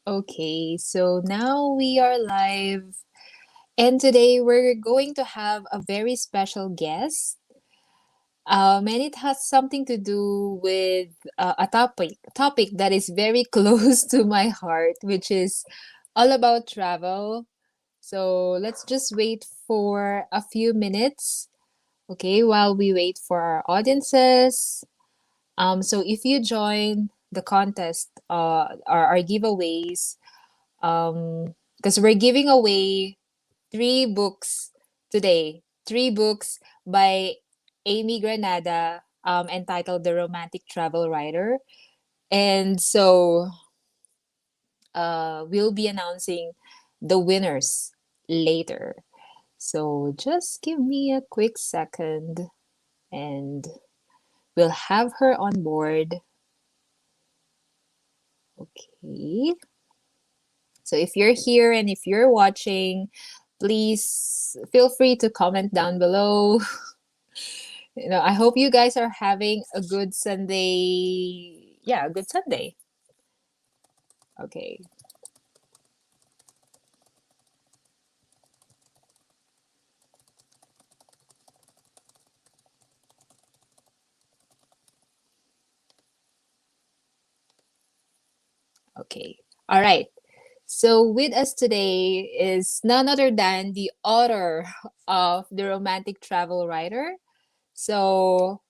Okay, so now we are live, and today we're going to have a very special guest. And it has something to do with a topic that is very close to my heart, which is all about travel. So let's just wait for a few minutes, okay, while we wait for our audiences. So if you join the contest, our giveaways, because we're giving away three books today. Three books by Ami Granada, entitled The Romantic Travel Writer. And so we'll be announcing the winners later. So just give me a quick second and we'll have her on board. Okay. So if you're here and if you're watching, please feel free to comment down below. I hope you guys are having a good Sunday. Yeah, a good Sunday. Okay. Okay. All right. So with us today is none other than the author of The Romantic Travel Writer. So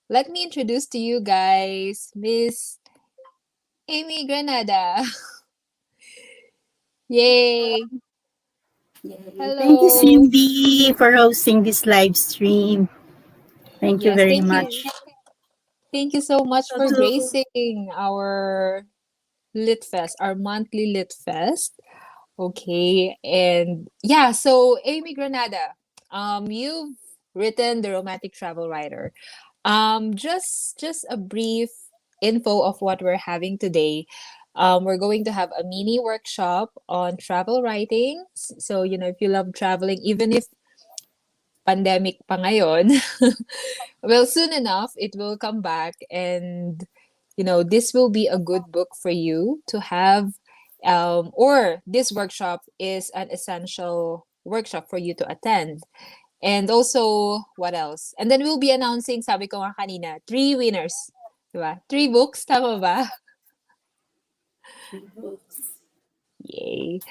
let me introduce to you guys Miss Ami Granada. Yay! Yay. Thank you, Hello. Cindy, for hosting this live stream. Thank you Yes, very thank you. much. Thank you so much So for to gracing our Lit Fest, our monthly Lit Fest. Okay, and yeah, so Amy Granada, you've written The Romantic Travel Writer. Just a brief info of what we're having today. We're going to have a mini workshop on travel writing. So, if you love traveling, even if pandemic pa ngayon, well, soon enough, it will come back. And, this will be a good book for you to have. Or this workshop is an essential workshop for you to attend. And also, what else? And then we'll be announcing, sabi ko nga kanina, three winners. Diba? Three books, tama ba? three books. Yay.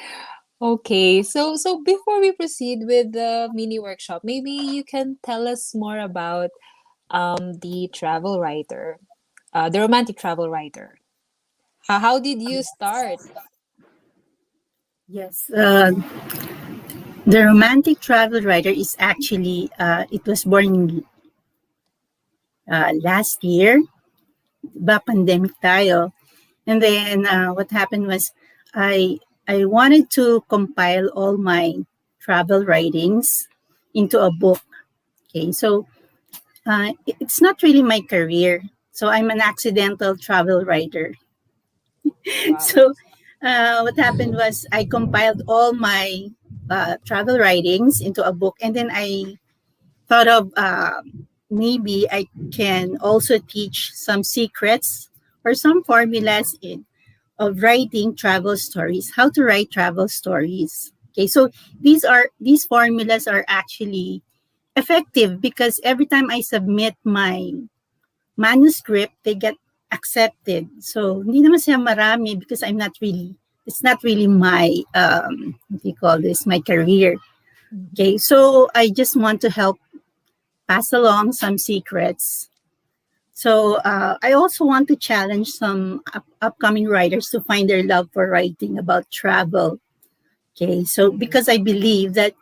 Okay, so before we proceed with the mini workshop, maybe you can tell us more about the travel writer, the romantic travel writer. How did you start? Yes, the romantic travel writer is actually it was born last year, ba pandemic tayo. And then what happened was I I wanted to compile all my travel writings into a book. Okay, so it's not really my career. So I'm an accidental travel writer. Wow. So what happened was I compiled all my travel writings into a book, and then I thought of maybe I can also teach some secrets or some formulas of writing travel stories, how to write travel stories. Okay, so these formulas are actually effective because every time I submit my manuscript, they get accepted. So, hindi naman siya marami because it's not really my, what do you call this, my career. Mhm. Okay, so I just want to help pass along some secrets. So I also want to challenge some upcoming writers to find their love for writing about travel. Okay, so Mhm. because I believe that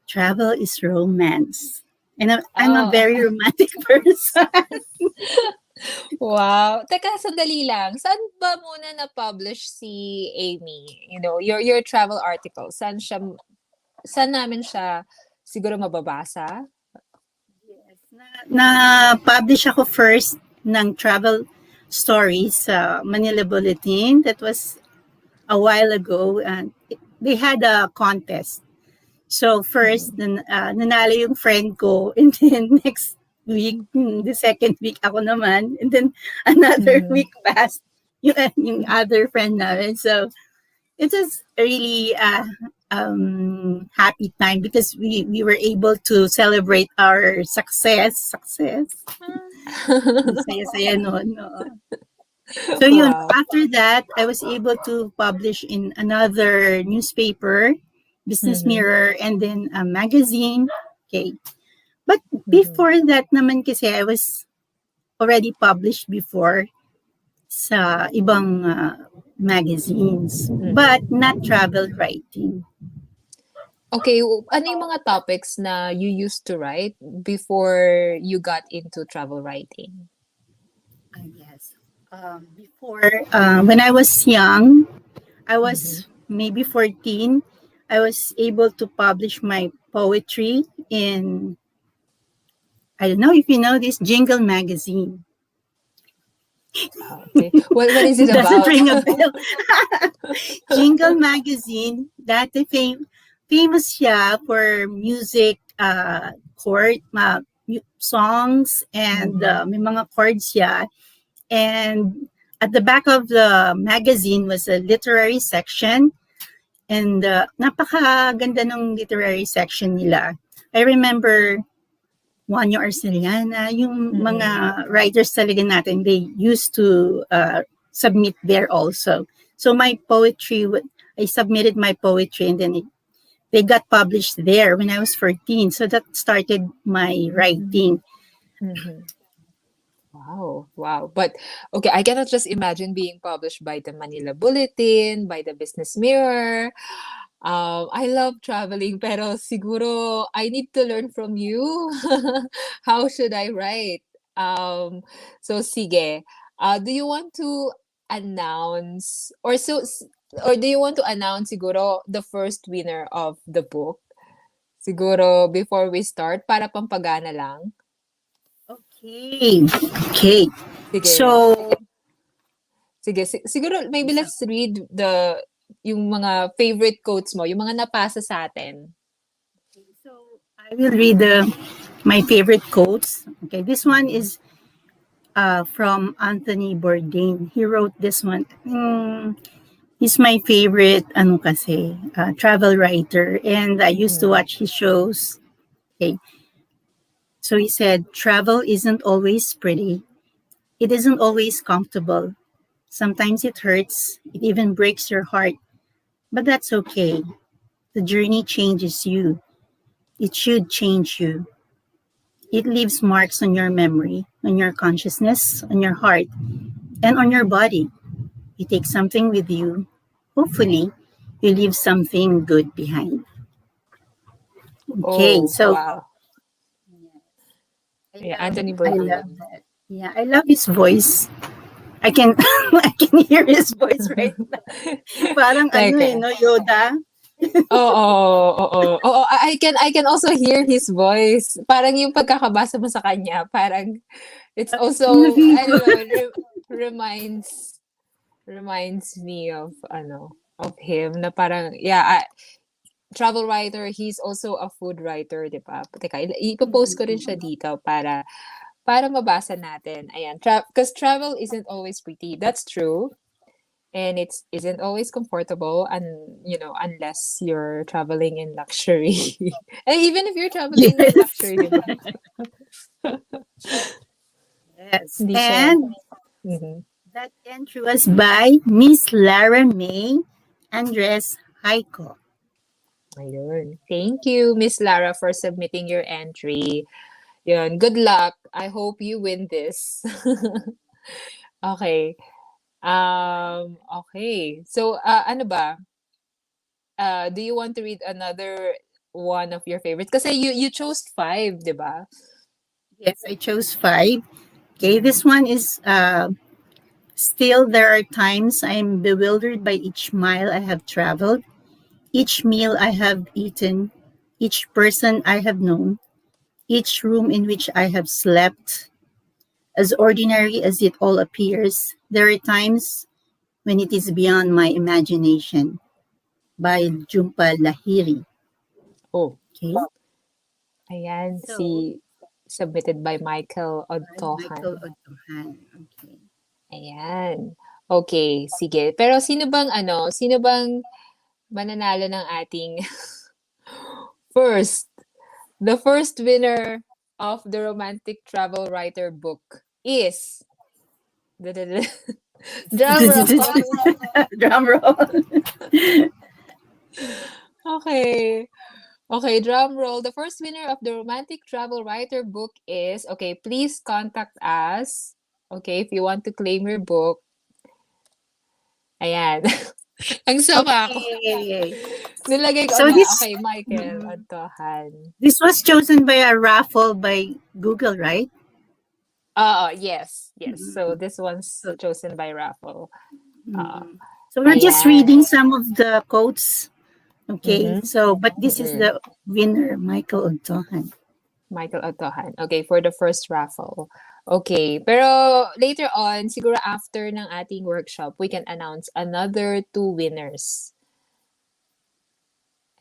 travel is romance. And I'm a Oh, very romantic person. wow. Teka, sandali lang. Saan ba muna na-publish si Amy? Your travel article. Saan namin siya siguro mababasa? Yes, na-publish ako first ng travel stories sa Manila Bulletin. That was a while ago. And they had a contest. So first, Mhm. nanalo yung friend ko. And then next week, the second week ako naman. And then another Mhm. week passed yung other friend namin. So it was a really happy time because we were able to celebrate our success. Ang saya-saya noon. Oo. So yun, Wow. after that, I was able to publish in another newspaper, Business Mhm, Mirror, and then a magazine. Okay. But mhm, before that naman kasi I was already published before sa ibang magazines, but mhm. not travel writing. Okay, ano yung mga topics na you used to write before you got into travel writing? Yes. Before, when I was young, I Mhm. was maybe 14. I was able to publish my poetry in, I don't know if you know this, Jingle Magazine. Ah, okay. What is it Doesn't about? ring a bell. Jingle Magazine, dati famous siya for music, chord, songs, and Mhm, may mga chords siya. And at the back of the magazine was a literary section. And napakaganda ng literary section nila. I remember Juanyo Arceliana, yung mhm. mga writers talaga natin, they used to submit there also. So my poetry, I submitted my poetry and then they got published there when I was 14. So that started my Mhm, writing. mhm. Wow, wow. But okay, I cannot just imagine being published by the Manila Bulletin, by the Business Mirror. I love traveling, pero siguro I need to learn from you. How should I write? So sige. Do you want to announce or do you want to announce siguro the first winner of the book? Siguro before we start para pampagana lang. Okay. Okay. Sige. So, Sige, siguro maybe let's read yung mga favorite quotes mo, yung mga napasa sa atin. so I will read my favorite quotes. Okay, this one Mhm. is from Anthony Bourdain. He wrote this one. He's my favorite, ano kasi, travel writer, and I used to Mm. watch his shows. Okay, so he said, travel isn't always pretty. It isn't always comfortable. Sometimes it hurts. It even breaks your heart. But that's okay. The journey changes you. It should change you. It leaves marks on your memory, on your consciousness, on your heart, and on your body. You take something with you. Hopefully, you leave something good behind. Okay, Oh, so wow. Yeah, Anthony I love Bourdain. that. Yeah, I love his voice. I can I can hear his voice right now. Parang ano Teka. no, Yoda. Oo, oo. Oo, I can also hear his voice. Parang yung pagkakabasa mo sa kanya, parang it's also, Nilagay I ko. don't know, reminds me of of him na parang yeah, travel writer, he's also a food writer, 'di ba? Teka, ipo-post ko rin siya dito para mabasa natin. Ayan, because travel isn't always pretty. That's true. And it isn't always comfortable and unless you're traveling in luxury. And even if you're traveling in Yes. luxury, 'di ba? Yes. Hindi siya And mhm. that entry was by Miss Lara May Andres Heiko. Ayun. Thank you, Miss Lara, for submitting your entry. Yun, good luck. I hope you win this. Okay. Okay. So, ano ba? Do you want to read another one of your favorites? Kasi you chose five, di ba? Yes, I chose five. Okay, Mhm. this one is still there are times I'm bewildered by each mile I have traveled, each meal I have eaten, each person I have known, each room in which I have slept. As ordinary as it all appears, there are times when it is beyond my imagination. By Jhumpa Lahiri. Oh, Okay. ayan, So, submitted by Michael by Michael Odtohan. Otohan. Okay. Ayan. Okay, sige. Pero sino bang mananalo ng ating first, the first winner of the romantic travel writer book is drum roll. Drum roll. Okay. Okay, drum roll. The first winner of the romantic travel writer book is, okay, please contact us. Okay, if you want to claim your book. Ayan. Ang sama ko. Okay. Nilagay ko So na. this Okay, Michael mm, Antohan. this was chosen by a raffle by Google, right? Yes, yes. So Mm. this one's So, chosen by raffle. Uh, mm. So we're just ayan. reading some of the quotes. Okay. Mm-hmm. So, but this is Mm-mm. the winner, Michael Ontohan. Michael Antohan. Okay, for the first raffle. Okay, pero later on, siguro after ng ating workshop, we can announce another two winners.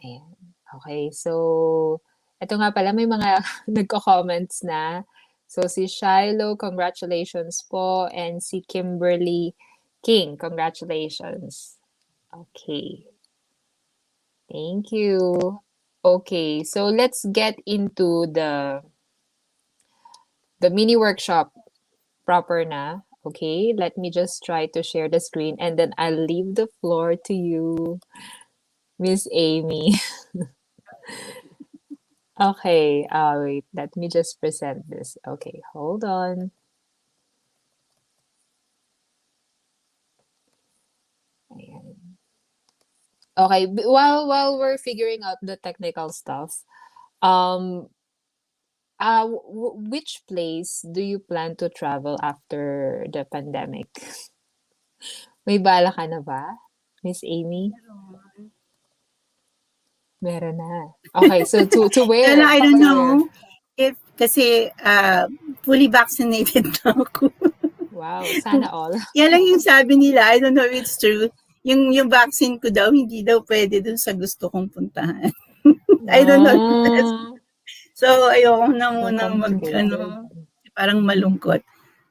Ayan. Okay, so ito nga pala, may mga nagko-comments na. So si Shiloh, congratulations po. And si Kimberly King, congratulations. Okay, thank you. Okay, so let's get into the mini workshop proper na. Okay, let me just try to share the screen and then I'll leave the floor to you, Miss Amy. Okay, wait, let me just present this. Okay, hold on. Ayan. Okay, while we're figuring out the technical stuff, um, which place do you plan to travel after the pandemic? May bala ka na ba, Miss Amy? Meron na. Okay, so to Pero where? I don't To where? know if kasi fully vaccinated na ako. Wow, sana all. Yan lang yung sabi nila. I don't know if it's true. Yung vaccine ko daw, hindi daw pwede dun sa gusto kong puntahan. I don't know if that's... Ah, So, ayoko na so munang complicated. parang malungkot.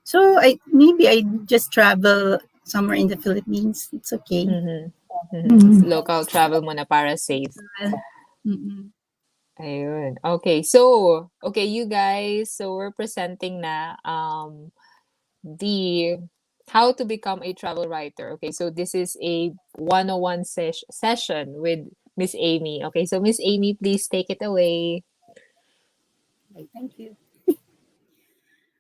So, maybe I just travel somewhere in the Philippines. It's okay. Mhm. Mhm. Mm. Local travel muna para safe. Mm-mm. Ayun. Okay, so, okay, you guys, so we're presenting na the how to become a travel writer. Okay, so this is a 101 session with Miss Amy. Okay, so Miss Amy, please take it away. Okay, thank you.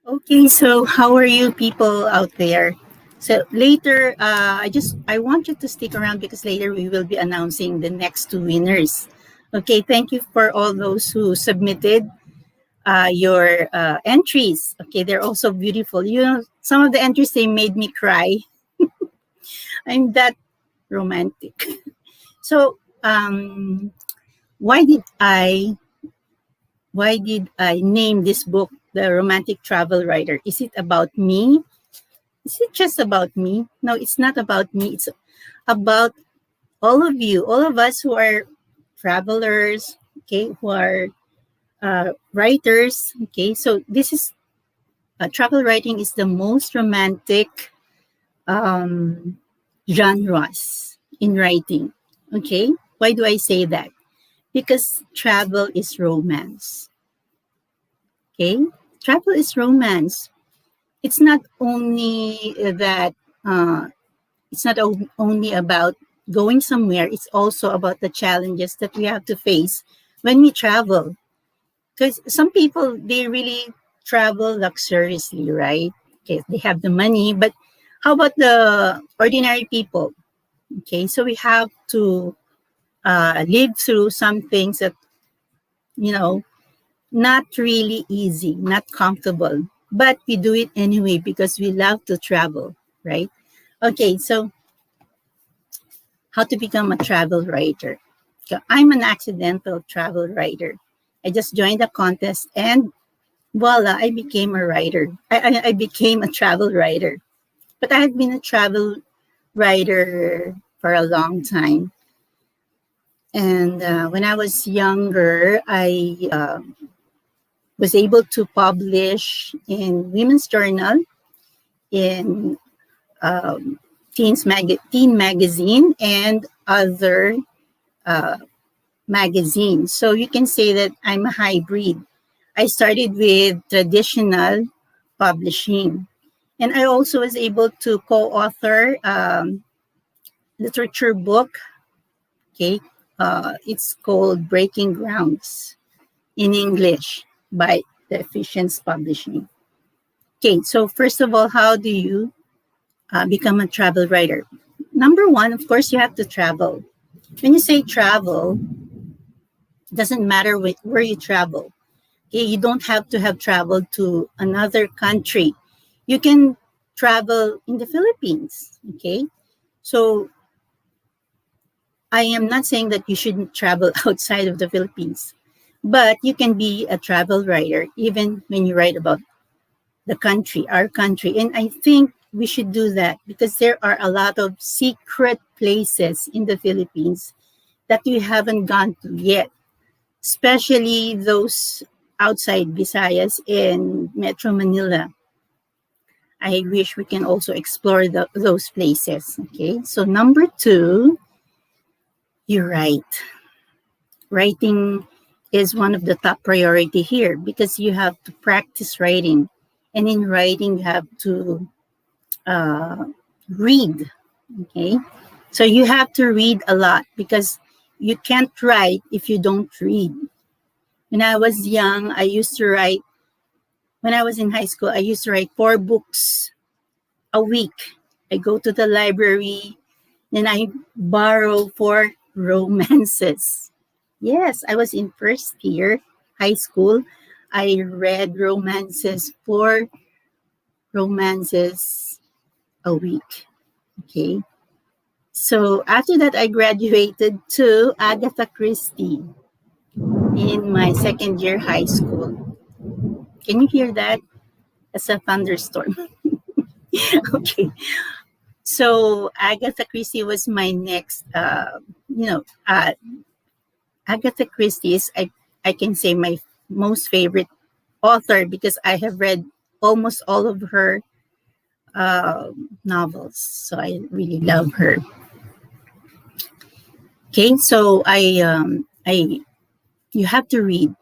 Okay, so how are you people out there? So later, I want you to stick around because later we will be announcing the next two winners. Okay, thank you for all those who submitted your entries. Okay, they're also beautiful. You know, some of the entries they made me cry. I'm that romantic. So, why did I name this book The Romantic Travel Writer? Is it about me? Is it just about me? No, it's not about me. It's about all of you, all of us who are travelers, okay, who are writers. Okay, so this is travel writing is the most romantic um, genres in writing. Okay, why do I say that? Because travel is romance. Okay, travel is romance. It's not only that. It's not only about going somewhere. It's also about the challenges that we have to face when we travel. Because some people they really travel luxuriously, right? Okay, they have the money, but how about the ordinary people? Okay, so we have to live through some things that you know not really easy, not comfortable, but we do it anyway because we love to travel, right? Okay, so how to become a travel writer? So I'm an accidental travel writer. I just joined a contest and voila, I became a writer. I became a travel writer. But I have been a travel writer for a long time. And when I was younger, I was able to publish in Women's Journal, in um, teen magazine and other uh, magazines. So you can say that I'm a hybrid. I started with traditional publishing, and I also was able to co-author literature book. Okay, it's called Breaking Grounds in English by the Efficiency Publishing. Okay, so first of all, how do you become a travel writer? Number one, of course, you have to travel. When you say travel, it doesn't matter where you travel. Okay, you don't have to have traveled to another country. You can travel in the Philippines. Okay, so I am not saying that you shouldn't travel outside of the Philippines, but you can be a travel writer even when you write about the country, our country. And I think we should do that because there are a lot of secret places in the Philippines that we haven't gone to yet, especially those outside Visayas and Metro Manila. I wish we can also explore those places. Okay, so number two, you write. Writing is one of the top priority here because you have to practice writing, and in writing you have to uh, read. Okay, so you have to read a lot because you can't write if you don't read. When I was young, I used to write. When I was in high school, I used to write 4 books a week. I go to the library, then I borrow 4 romances. Yes, I was in first year high school. I read romances, 4 romances a week. Okay. So after that, I graduated to Agatha Christie in my second year high school. Can you hear that? It's a thunderstorm. Okay. So Agatha Christie was my next, Agatha Christie is, I can say, my most favorite author because I have read almost all of her novels. So I really love her. Okay, so you have to read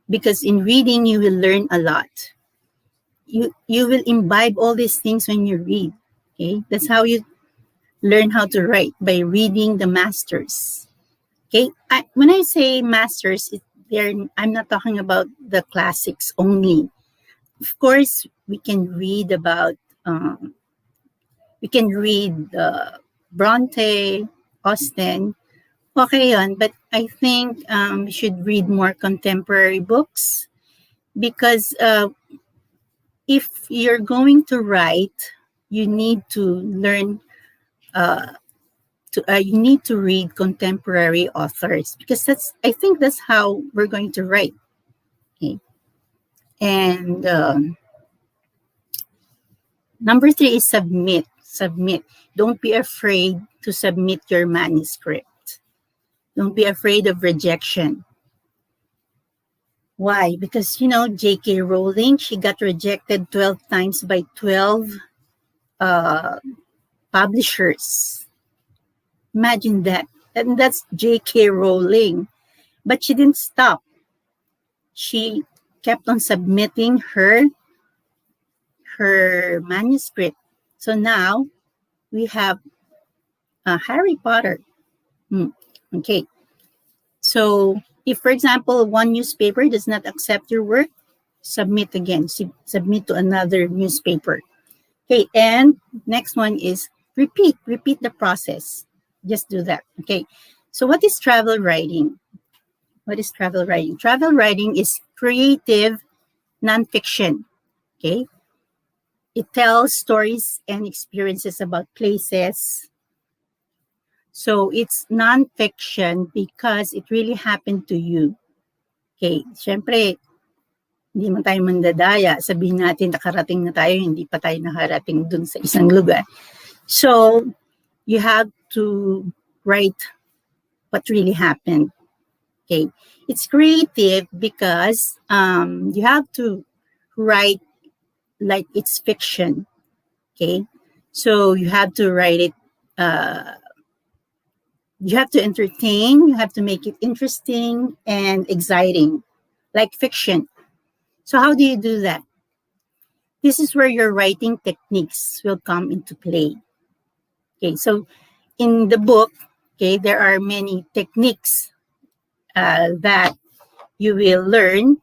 because in reading you will learn a lot. You will imbibe all these things when you read. Okay, that's how you learn how to write, by reading the masters. Okay, when I say masters, I'm not talking about the classics only. Of course, um, we can read Bronte, Austen. Okay, yun. But I think we should read more contemporary books because if you're going to write, you need to learn. You need to read contemporary authors because I think that's how we're going to write. Okay, and number 3 is submit. Submit. Don't be afraid to submit your manuscript. Don't be afraid of rejection. Why? Because, J.K. Rowling, she got rejected 12 times by 12 uh, publishers. Imagine that. And that's J.K. Rowling. But she didn't stop. She kept on submitting her manuscript. So now we have Harry Potter. Okay. So if, for example, one newspaper does not accept your work, submit again. Submit to another newspaper. Okay, and next one is repeat. Repeat the process. Just do that. Okay. So what is travel writing? What is travel writing? Travel writing is creative nonfiction. Okay. It tells stories and experiences about places. So it's nonfiction because it really happened to you. Okay. Siyempre, hindi man tayo mandadaya. Sabihin natin, nakarating na tayo, hindi pa tayo nakarating dun sa isang lugar. So, you have to write what really happened. Okay. It's creative because you have to write like it's fiction. Okay. So you have to write it, uh, you have to entertain, you have to make it interesting and exciting, like fiction. So, how do you do that? This is where your writing techniques will come into play. Okay, so in the book, okay, there are many techniques that you will learn.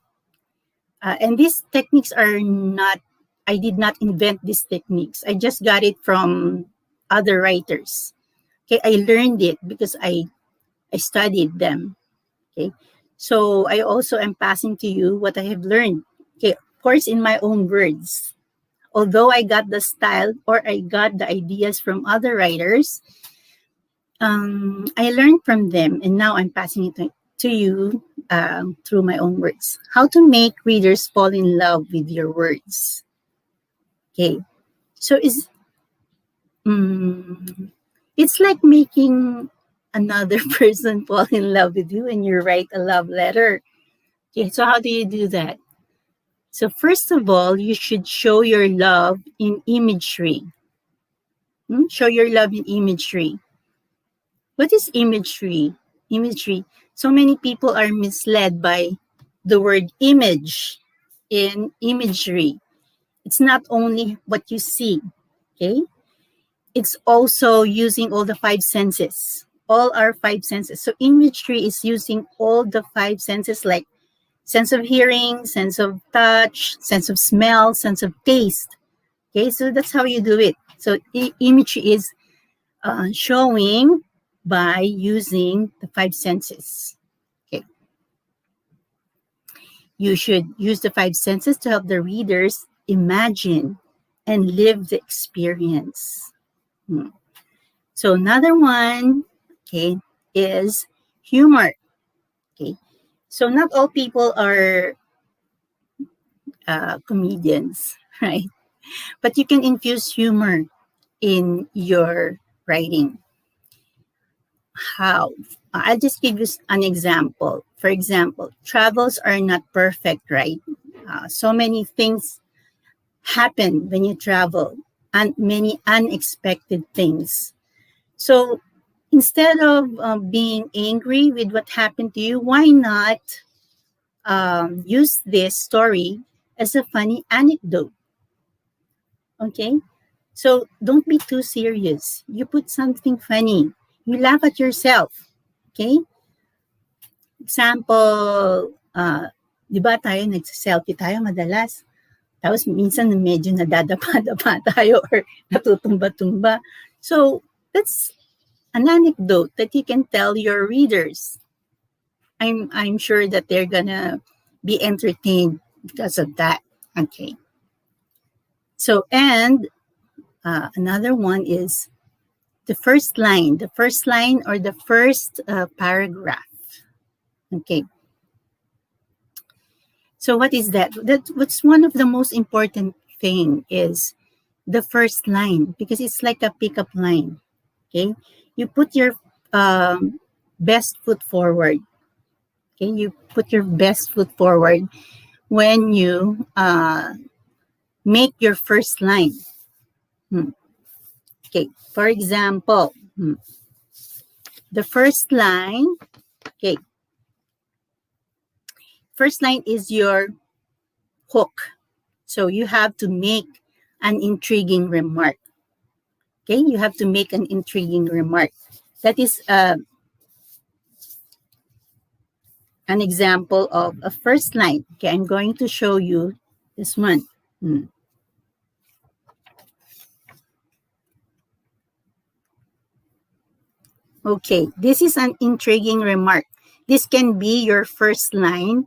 And these techniques are not, I did not invent these techniques. I just got it from other writers. Okay, I learned it because I studied them. Okay, so I also am passing to you what I have learned. Okay, of course, in my own words. Although I got the style or I got the ideas from other writers, I learned from them and now I'm passing it to you through my own words. How to make readers fall in love with your words. Okay, so um, it's like making another person fall in love with you and you write a love letter. Okay, so how do you do that? So first of all, you should show your love in imagery. Show your love in imagery. What is imagery? Imagery. So many people are misled by the word image in imagery. It's not only what you see, okay? It's also using all the five senses, all our five senses. So imagery is using all the five senses like sense of hearing, sense of touch, sense of smell, sense of taste. Okay, so that's how you do it. So imagery is showing by using the five senses. Okay. You should use the five senses to help the readers imagine and live the experience. So another one, okay, is humor. Okay. So not all people are comedians, right? But you can infuse humor in your writing. How? I'll just give you an example. For example, travels are not perfect, right? So many things happen when you travel and many unexpected things. So instead of being angry with what happened to you, why not use this story as a funny anecdote? Okay? So don't be too serious. You put something funny. You laugh at yourself. Okay? Example, di ba tayo nagsa-selfie tayo madalas? Tapos minsan medyo nadadapa-dapa tayo or natutumba-tumba. So that's an anecdote that you can tell your readers. I'm sure that they're gonna be entertained because of that. Okay. So and another one is the first line or the first paragraph. Okay. So what is that? What's one of the most important thing is the first line because it's like a pickup line. Okay, you put your best foot forward. Okay, you put your best foot forward when you make your first line. Okay, for example, the first line. Okay, first line is your hook. So you have to make an intriguing remark. Okay, you have to make an intriguing remark. That is an example of a first line. Okay, I'm going to show you this one. Okay, this is an intriguing remark. This can be your first line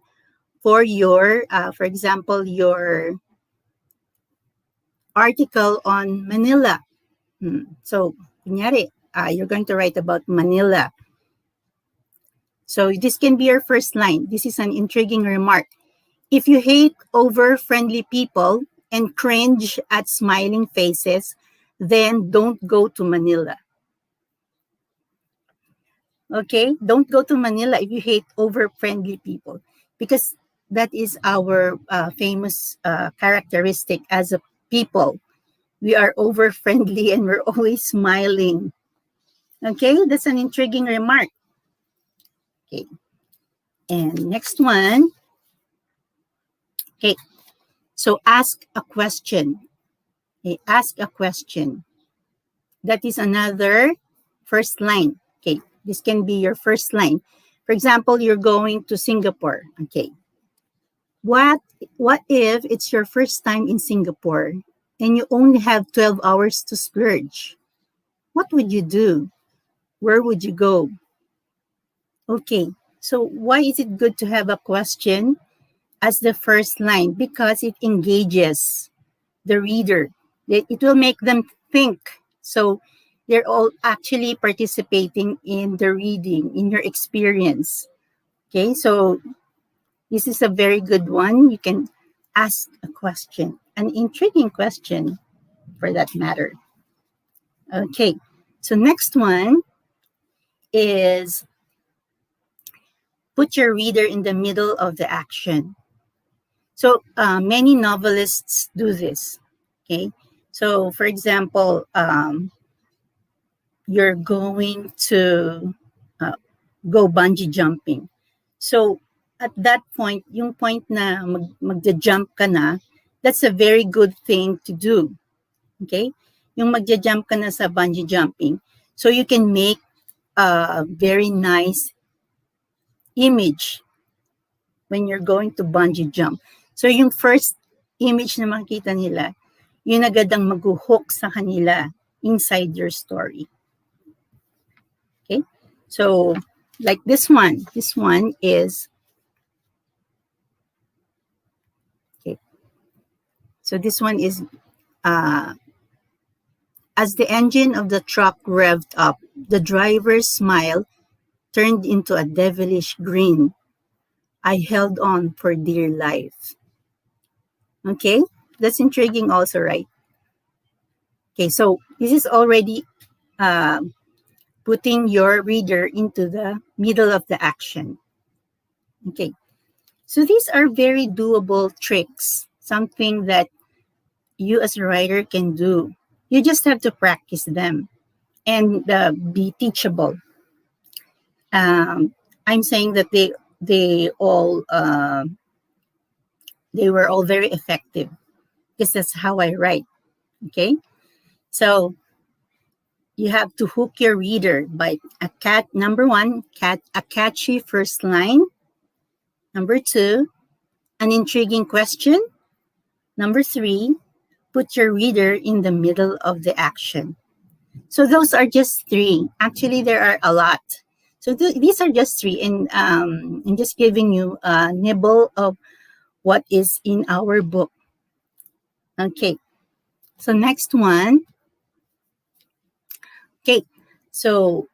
for your, for example, your article on Manila. So, kunyari, you're going to write about Manila. So this can be your first line. This is an intriguing remark. If you hate over-friendly people and cringe at smiling faces, then don't go to Manila. Okay? Don't go to Manila if you hate over-friendly people because that is our famous characteristic as a people. We are over friendly and we're always smiling. Okay, that's an intriguing remark. Okay, and next one. Okay, so ask a question. Okay, ask a question. That is another first line. Okay, this can be your first line. For example, you're going to Singapore. Okay, what what if it's your first time in Singapore and you only have 12 hours to splurge? What would you do? Where would you go? Okay, so why is it good to have a question as the first line? Because it engages the reader. It will make them think. So they're all actually participating in the reading, in your experience. Okay, so this is a very good one. You can ask a question, an intriguing question for that matter. Okay, so next one is put your reader in the middle of the action. So many novelists do this. Okay, so for example, you're going to uh, go bungee jumping. So at that point, yung point na magja-jump ka na, that's a very good thing to do. Okay? Yung magja-jump ka na sa bungee jumping. So you can make a very nice image when you're going to bungee jump. So yung first image na makita nila, yun agad ang mag-hook sa kanila inside your story. Okay? So like this one is, okay. So this one is, as the engine of the truck revved up, the driver's smile turned into a devilish grin. I held on for dear life. Okay, that's intriguing also, right? Okay, so this is already uh, putting your reader into the middle of the action. Okay, so these are very doable tricks, something that you as a writer can do. You just have to practice them and be teachable. I'm saying that they all they were all very effective because that's how I write. Okay, so you have to hook your reader by number one, a catchy first line. Number two, an intriguing question. Number three, put your reader in the middle of the action. So those are just three. Actually, there are a lot. So these are just three, and I'm just giving you a nibble of what is in our book. Okay, so next one. Okay, so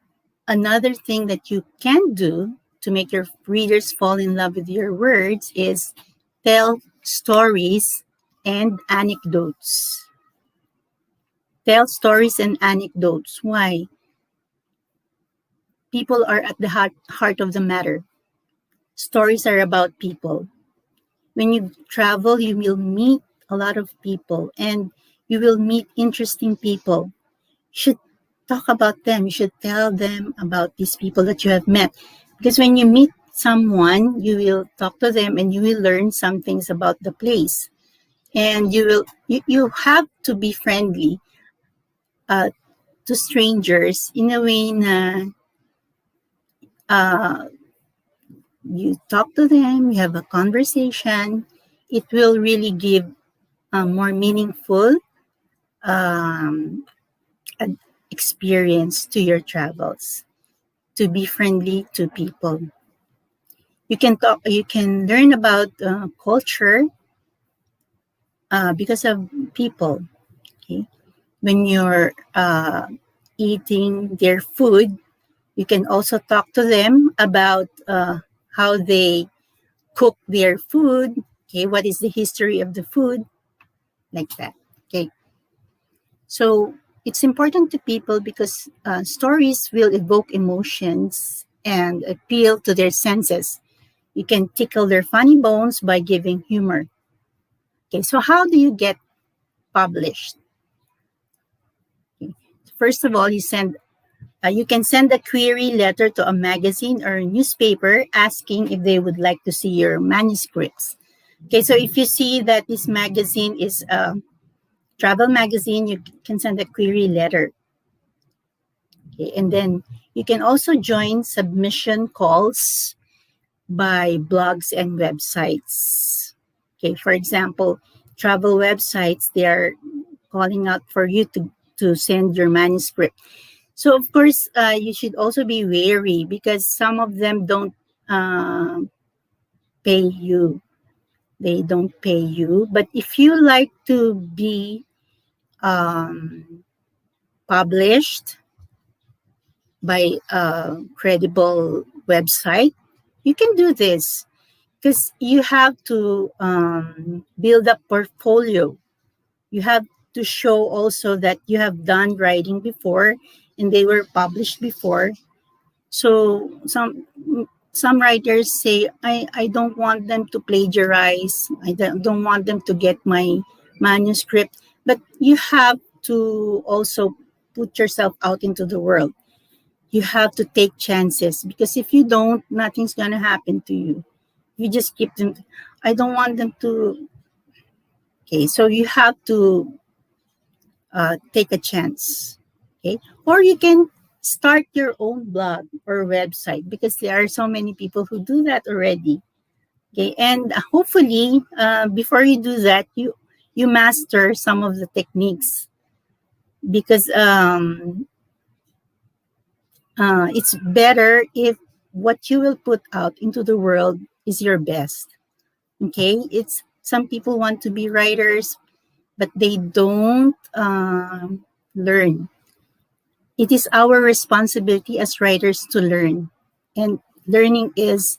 another thing that you can do to make your readers fall in love with your words is tell stories and anecdotes. Tell stories and anecdotes. Why? People are at the heart of the matter. Stories are about people. When you travel, you will meet a lot of people and you will meet interesting people. You should talk about them. You should tell them about these people that you have met. Because when you meet someone, you will talk to them and you will learn some things about the place. And you have to be friendly to strangers in a way na you talk to them, you have a conversation. It will really give a more meaningful um, experience to your travels. To be friendly to people, you can talk. You can learn about culture because of people. Okay, when you're eating their food, you can also talk to them about how they cook their food. Okay, what is the history of the food, like that. Okay, so it's important to people because stories will evoke emotions and appeal to their senses. You can tickle their funny bones by giving humor. Okay, so how do you get published? first of all, you can send a query letter to a magazine or a newspaper asking if they would like to see your manuscripts. Okay, so if you see that this magazine is a travel magazine, you can send a query letter. Okay, and then you can also join submission calls by blogs and websites. Okay, for example, travel websites, they are calling out for you to send your manuscript. So, of course, you should also be wary because some of them don't uh, pay you. They don't pay you. But if you like to be published by a credible website, you can do this because you have to build a portfolio. You have to show also that you have done writing before and they were published before. So some writers say, I don't want them to plagiarize. I don't want them to get my manuscript. But you have to also put yourself out into the world. You have to take chances because if you don't, nothing's going to happen to you. You just keep them. I don't want them to. Okay, so you have to take a chance. Okay, or you can start your own blog or website because there are so many people who do that already. Okay, and hopefully, before you do that, you master some of the techniques because it's better if what you will put out into the world is your best. Okay, it's some people want to be writers, but they don't learn. It is our responsibility as writers to learn, and learning is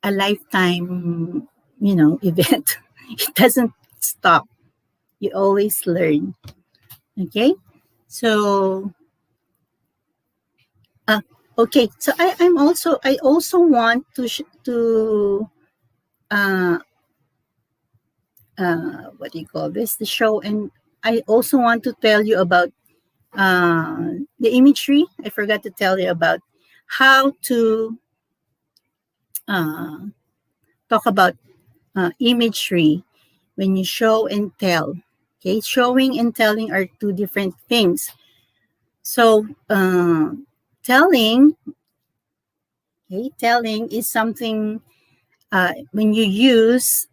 a lifetime, event. It doesn't stop. You always learn. Okay, so uh, okay, so I also want to uh, what do you call this? The show, and I also want to tell you about the imagery. I forgot to tell you about how to uh, talk about imagery when you show and tell. Okay, showing and telling are two different things. So telling, okay, telling is something when you use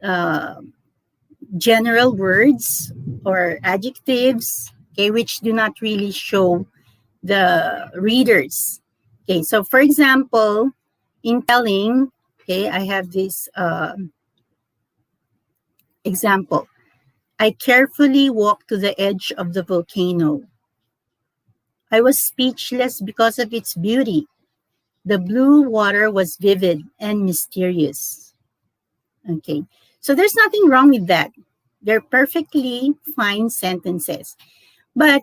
general words or adjectives, okay, which do not really show the readers. Okay, so for example, in telling, okay, I have this example. I carefully walked to the edge of the volcano. I was speechless because of its beauty. The blue water was vivid and mysterious. Okay, so there's nothing wrong with that. They're perfectly fine sentences. But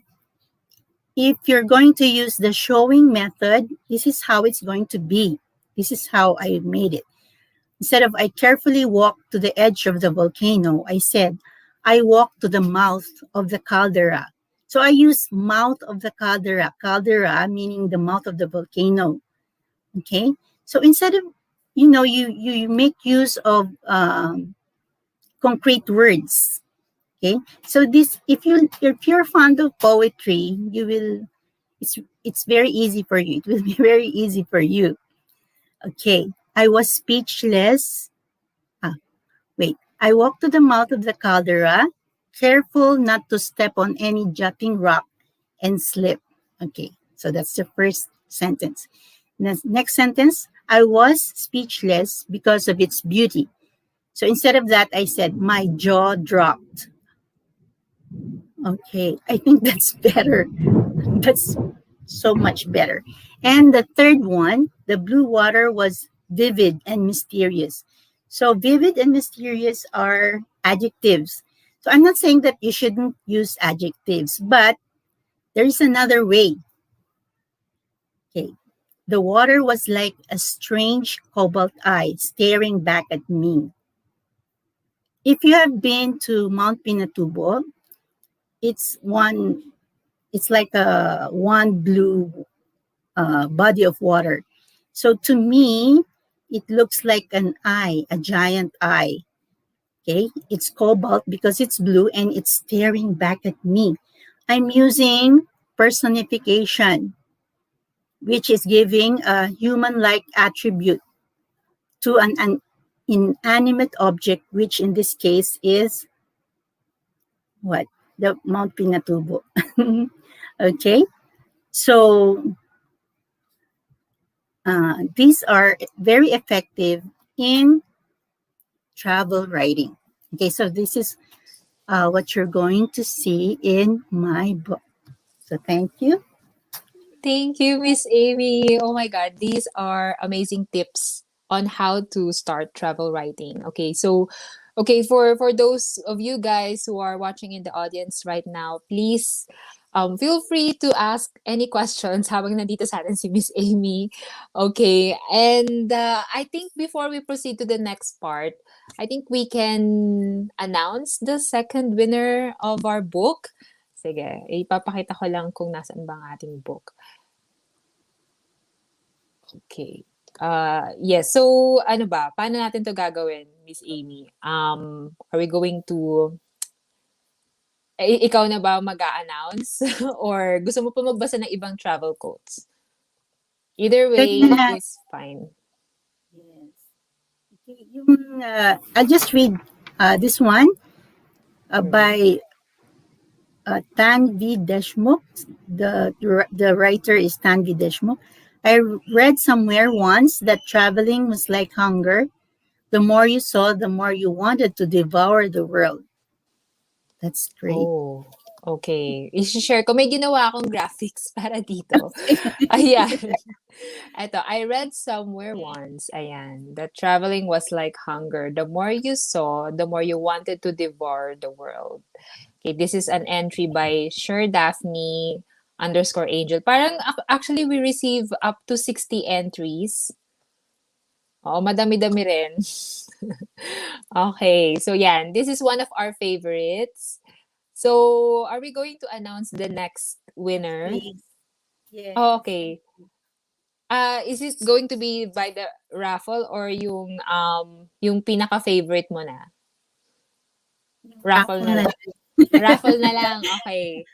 if you're going to use the showing method, this is how it's going to be. This is how I made it. Instead of I carefully walked to the edge of the volcano, I said, I walked to the mouth of the caldera. So I use mouth of the caldera meaning the mouth of the volcano. Okay. So instead of, you make use of concrete words. Okay. So this, if you're fond of poetry, you will, it's very easy for you. It will be very easy for you. Okay. I was speechless. Wait, I walked to the mouth of the caldera, careful not to step on any jutting rock and slip. Okay, so that's the first sentence. Next sentence, I was speechless because of its beauty. So instead of that, I said, my jaw dropped. Okay, I think that's better. That's so much better. And the third one, the blue water was vivid and mysterious. So vivid and mysterious are adjectives. So I'm not saying that you shouldn't use adjectives, but there is another way. Okay. The water was like a strange cobalt eye staring back at me. If you have been to Mount Pinatubo, it's one it's like a one blue body of water. So to me, it looks like an eye, a giant eye. Okay, it's cobalt because it's blue and it's staring back at me. I'm using personification, which is giving a human-like attribute to an inanimate object, which in this case is what? The Mount Pinatubo. Okay, so these are very effective in travel writing. Okay, so this is what you're going to see in my book. So thank you. Thank you, Miss Amy. Oh my God, these are amazing tips on how to start travel writing. Okay, for those of you guys who are watching in the audience right now, please feel free to ask any questions habang nandito sa atin si Miss Amy. Okay, and I think before we proceed to the next part, I think we can announce the second winner of our book. Sige, ipapakita ko lang kung nasaan ba ang ating book. Okay. Yes. So, ano ba? Paano natin to gagawin, Miss Amy? Are we going to... ikaw na ba mag-a-announce? Or gusto mo pa magbasa ng ibang travel quotes? Either Pwede way na. is fine. Yes. Okay, I'll just read this one by Tanvi Deshmukh. The writer is Tanvi Deshmukh. I read somewhere once that traveling was like hunger. The more you saw, the more you wanted to devour the world. That's great. Oh, okay. I-share ko. May ginawa akong graphics para dito. Ayan. Eto, I read somewhere once, ayan, that traveling was like hunger. The more you saw, the more you wanted to devour the world. Okay, this is an entry by Sure Daphne underscore Angel. Parang actually we receive up to 60 entries. Oo, madami-dami rin. Okay, so yan. This is one of our favorites. So, are we going to announce the next winner? Please. Yes. Oh, okay. Is it going to be by the raffle or yung pinaka-favorite mo na? Raffle na lang. Raffle na lang. Okay.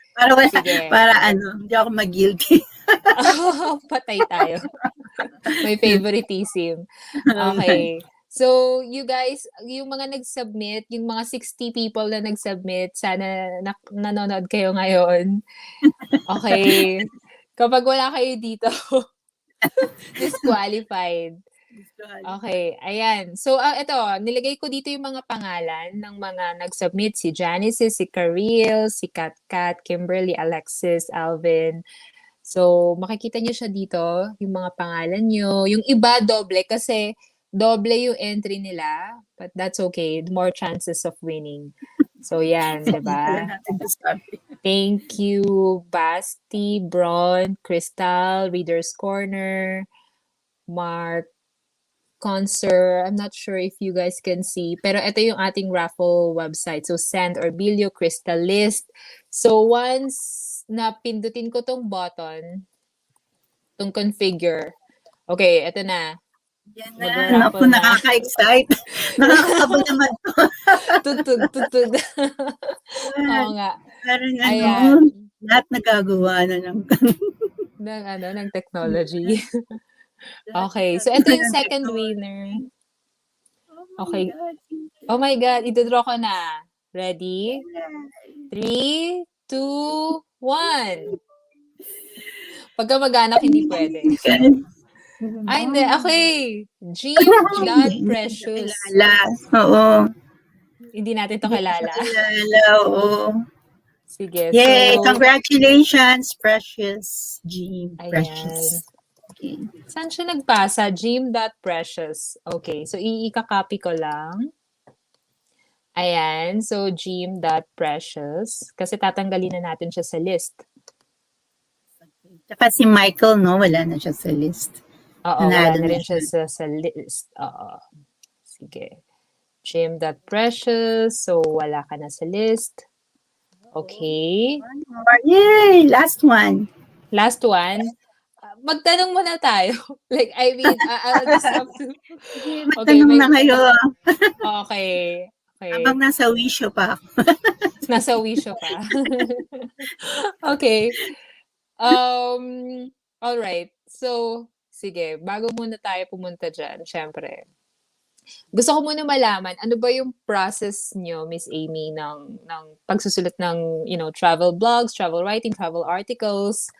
Sige. Para hindi ako mag-guilty. Patay tayo. May favoritism. Okay. So, you guys, yung mga nag-submit, yung mga 60 people na nag-submit, sana nanonood kayo ngayon. Okay. Kapag wala kayo dito, disqualified. Okay, ayan. So, ito, nilagay ko dito yung mga pangalan ng mga nag-submit. Si Janice, si Karil, si Kat, Kimberly, Alexis, Alvin. So, makikita nyo siya dito, yung mga pangalan nyo. Yung iba, doble, kasi doble yung entry nila. But that's okay. More chances of winning. So, yan, diba? Thank you, Basti, Bron, Crystal, Reader's Corner, Mark, Concert. I'm not sure if you guys can see. Pero ito yung ating raffle website. So, Sand Orbilio, Crystal List. So, once na pindutin ko tong button, tong configure. Okay, ito na. Yan na. Naku, nakaka-excite. Nakakabal naman to. Tutug. Oo nga. Parang Ayan. lahat nagagawa na ng technology. Okay, so ito yung second winner. Okay. Oh my God, ito-draw ko na. Ready? 3, 2, 1. Pagka mag-anak, hindi pwede. Ay, hindi. Okay. Jim God Precious. Oo. Hindi natin to kilala. Oo. Sige. Yay! So, congratulations, Precious Jim. Precious. Okay. Saan siya nagpasa? Jim.precious. Okay. So, i-copy ko lang. Ayan. So, Jim.precious. Kasi tatanggalin na natin siya sa list. Tsaka si Michael, no? Wala na siya sa list. Oo, wala na rin siya sa list. Oo. Sige. Jim.precious. So, wala ka na sa list. Okay. One more. Yay! Last one. Last one. Magtanong muna tayo. Like, I mean, I'll just have to... Sige, Okay, magtanong na kayo. Okay. Habang Okay. nasa wisyo pa ako. Nasa wisyo pa. Okay. Um, all right. So, sige, bago muna tayo pumunta dyan, syempre, gusto ko muna malaman, ano ba yung process nyo, Miss Amy, ng pagsusulat ng, travel blogs, travel writing, travel articles?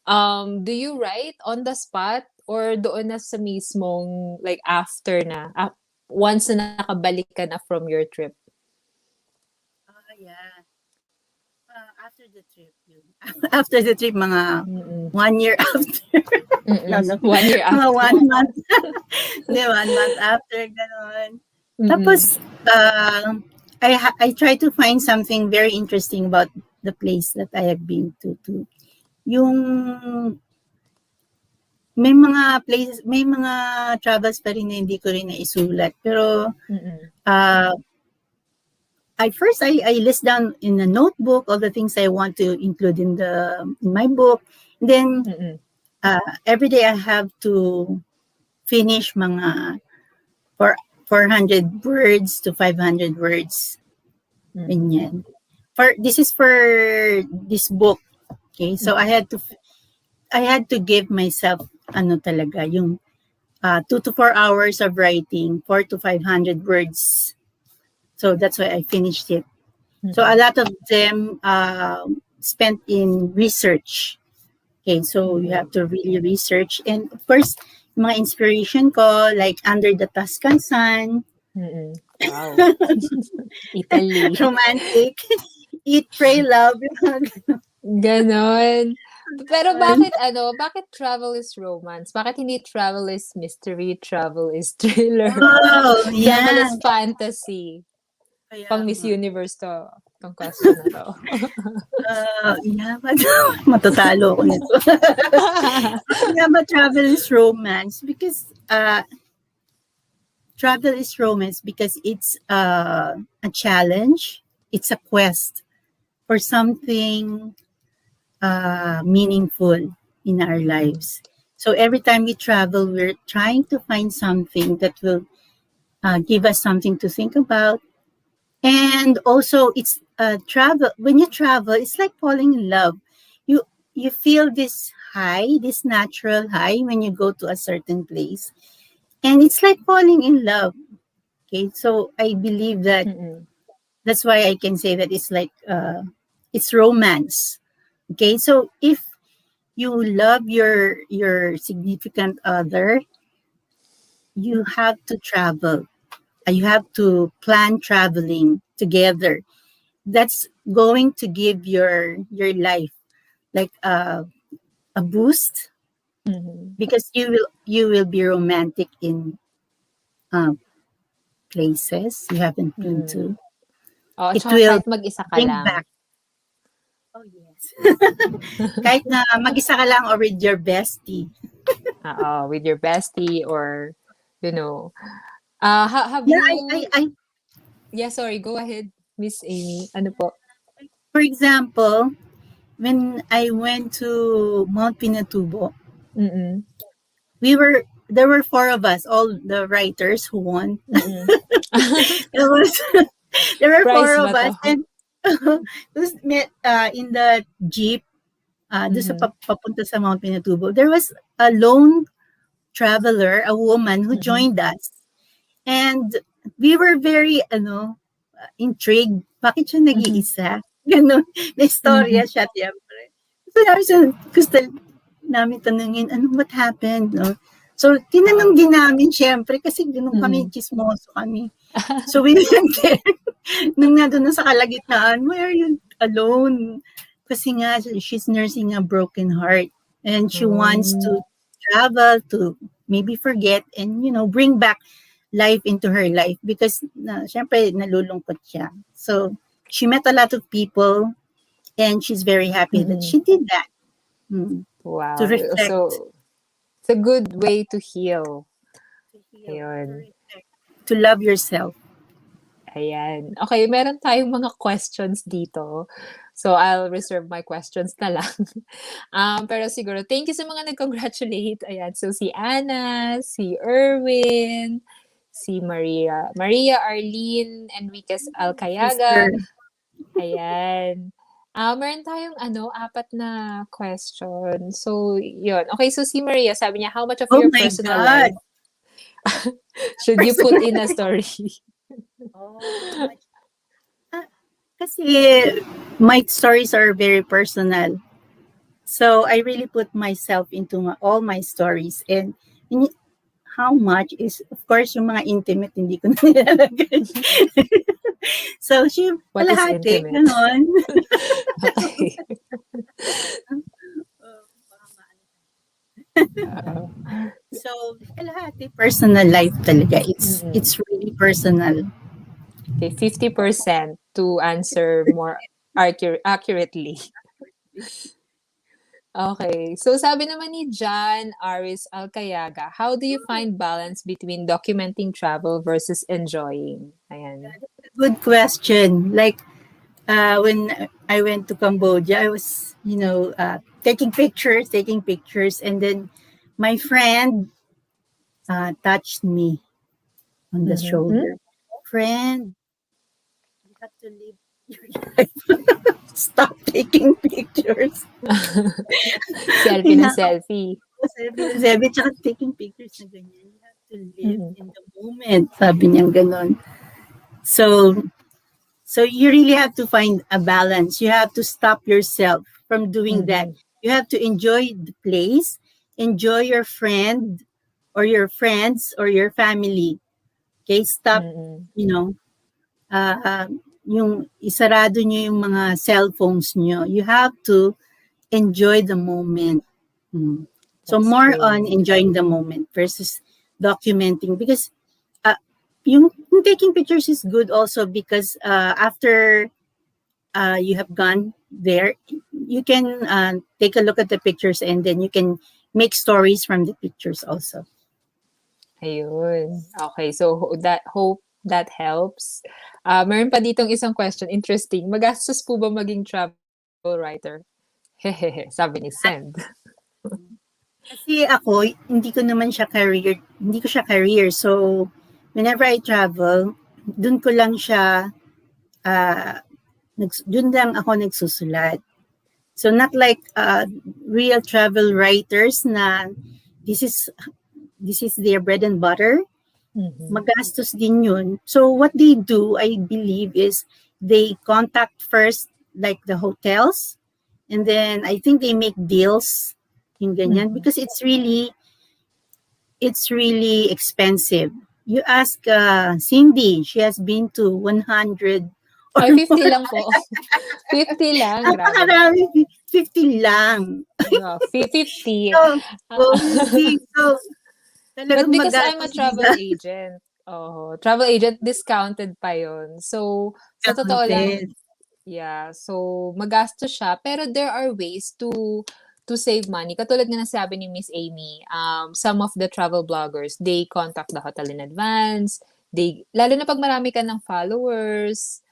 Do you write on the spot or doon na sa mismong, like, after na, once na nakabalik ka na from your trip? Yeah. After the trip, yun. After the trip, mga Mm-mm. 1 year after. No, no. 1 year Mga after. 1 month. Hindi, 1 month after, gano'n. Mm-mm. Tapos, I try to find something very interesting about the place that I have been to. Yung may mga places, may mga travels pa rin na hindi ko rin naisulat. Pero Mm-mm. I list down in a notebook all the things I want to include in my book. And then Mm-mm. every day I have to finish mga 400 words to 500 words. Ganyan. This is for this book. Okay, so I had to give myself talaga yung 2 to 4 hours of writing, 4 to 500 words. So that's why I finished it. So a lot of them spent in research. Okay, so you have to really research. And of course, mga inspiration ko, like Under the Tuscan Sun. Wow. Italy. Romantic. Eat, Pray, Love. Ganon. Pero bakit travel is romance? Bakit hindi travel is mystery, travel is thriller, Oh, yeah. travel is fantasy? Kaya Pang Miss nga. Universe tong question na to. Yeah, but matatalo ako nito. Yeah, but travel is romance because it's a challenge. It's a quest for something meaningful in our lives. So every time we travel, we're trying to find something that will give us something to think about. And also, it's travel. When you travel, it's like falling in love. You feel this high, this natural high when you go to a certain place, and it's like falling in love. Okay, so I believe that that's why I can say that it's like it's romance. Okay, so if you love your significant other, you have to travel. You have to plan traveling together. That's going to give your life like a boost because you will be romantic in places you haven't been to. Oh, It tsaka will kahit mag-isa ka bring lang. back. Oh yes. Kahit na mag-isa ka lang or with your bestie. With your bestie or, have Yeah, you... I Yeah, sorry, go ahead, Miss Amy. Ano po? for example, when I went to Mount Pinatubo, there were 4 of us, all the writers who won. there was there were Prize 4 ba of to? us, and in the jeep doon sa papunta sa Mount Pinatubo, there was a lone traveler, a woman who joined us. And we were very intrigued. Bakit siya nag-iisa? Ganon. May storya siya, siyempre. So, gusto namin tanungin, what happened? No? So, tinanong din namin, siyempre, kasi ganun kami, chismoso kami. So, we went there. Nung nandun na sa kalagitnaan, why are you alone? Kasi nga, she's nursing a broken heart. And she wants to travel to maybe forget and, bring back life into her life because syempre nalulungkot siya. So she met a lot of people and she's very happy that she did that. Wow. To reflect. So, it's a good way to heal. Ayun. To love yourself. Ayan. Okay, meron tayong mga questions dito. So, I'll reserve my questions na lang. Pero siguro, thank you sa mga nag-congratulate. Ayan, so si Anna, si Erwin, si Maria Arlene Enriquez Alcayaga. Sister. Ayan. Meron tayong apat na question. So, yun. Okay, so si Maria, sabi niya, how much of Oh your my personal God. life should you put in a story? Oh, how much? Ah, kasi my stories are very personal. So I really put myself into all my stories. And how much is, of course, yung mga intimate, hindi ko na nilalagay. So, What is kalahati, intimate? ganon. Okay. Oh, baka Uh, So, kalahati personal life talaga. It's mm. really personal. Okay, 50% to answer more accurately. Okay. So sabi naman ni John Aris Alcayaga, how do you find balance between documenting travel versus enjoying? Ayan. Good question. Like, when I went to Cambodia, I was, taking pictures, and then my friend touched me on the Mhm. shoulder. Friend, you have to live your life. Stop taking pictures. Selfie ng Hinahap selfie. ko, sabi, tsaka taking pictures na ganyan. You have to live Mm, in the moment. Sabi niya ganon. So, so you really have to find a balance. You have to stop yourself from doing that. mhm, You have to enjoy the place, enjoy your friend or your friends or your family. Okay, stop, mm. you know, yung isarado nyo yung mga cellphones nyo. You have to enjoy the moment. Mm. So That's more on true. enjoying the moment versus documenting, because yung taking pictures is good also because after you have gone there, you can take a look at the pictures, and then you can make stories from the pictures also. Ayun. Okay, so hope that helps. Meron pa ditong isang question, interesting. Magastos po ba maging travel writer? Hehehe, sabi ni Send. Kasi ako, hindi ko siya career. So, whenever I travel, dun ko lang siya, uh, dun lang ako nagsusulat. So, not like real travel writers na this is this is their bread and butter. Mhm, Magastos din yun. So, what they do, I believe, is they contact first like the hotels, and then I think they make deals yung ganyan, mhm. because it's really expensive. You ask Cindy, she has been to 100 or Ay, 50 more. lang po. 50 lang, grabe naman. Napakarami, 50 lang. No, 50. So, Ah, so hindi. So, but talagang because I'm a magastos travel sila. agent, travel agent discounted pa yon. So, sa totoo lang, Counted. yeah, so magastos siya, pero there are ways to save money. Katulad nga ng sabi ni Miss Amy, some of the travel bloggers, they contact the hotel in advance. Lalo na pag marami ka ng followers.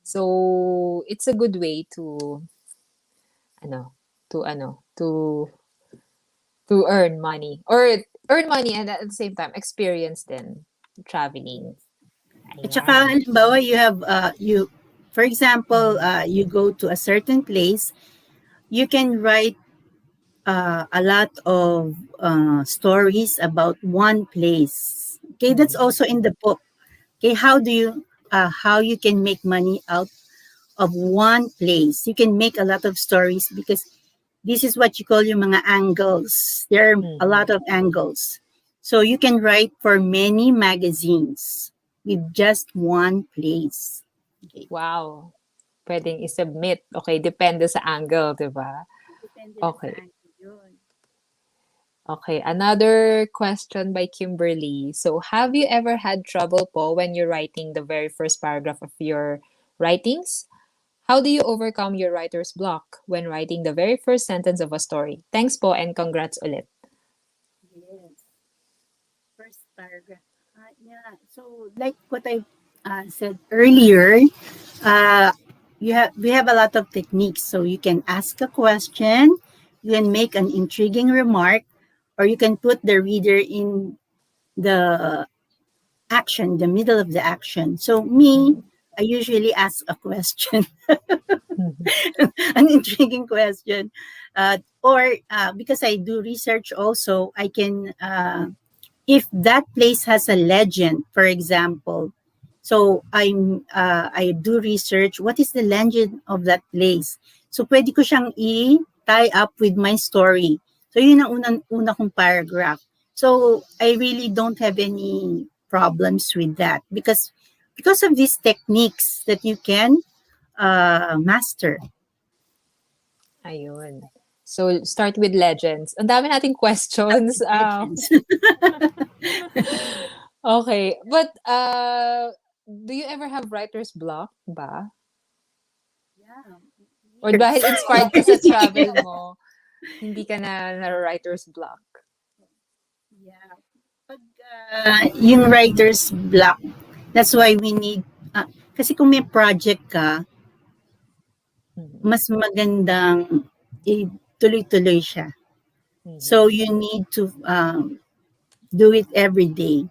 So, it's a good way ano, to earn money. Or earn money and at the same time, experience din traveling. At saka, Ayan. halimbawa, for example, Mhm. you go to a certain place, you can write a lot of stories about one place. Okay, that's Mhm. also in the book. Okay, how you can make money out of one place. You can make a lot of stories because this is what you call yung mga angles. There are a lot Mhm. of angles. So you can write for many magazines with just one place. Okay. Wow. Puwedeng i-submit. Okay, depende sa angle, 'di ba? Depende lang sa Okay. angle yun. Okay, another question by Kimberly. So, have you ever had trouble po when you're writing the very first paragraph of your writings? How do you overcome your writer's block when writing the very first sentence of a story? Thanks po and congrats ulit. Yes. First paragraph. Yeah. So like what I said earlier, uh, we have a lot of techniques. So you can ask a question, you can make an intriguing remark, or you can put the reader in the action, the middle of the action. So me, Mhm. I usually ask a question, Mhm. an intriguing question, or because I do research also, I can if that place has a legend, for example. So I do research what is the legend of that place. So pwede ko siyang i-tie up with my story. So yun ang una kong paragraph. So I really don't have any problems with that because of these techniques that you can master. Ayun. So, start with legends. Ang dami nating questions. Legends. Okay. But, do you ever have writer's block ba? Yeah. Or Years. dahil inspired ka sa travel mo, hindi ka na writer's block? Yeah. Pag yung writer's block, that's why we need, kasi kung may project ka, Mhm. mas magandang tuloy-tuloy siya. So Mhm. you need to do it every day.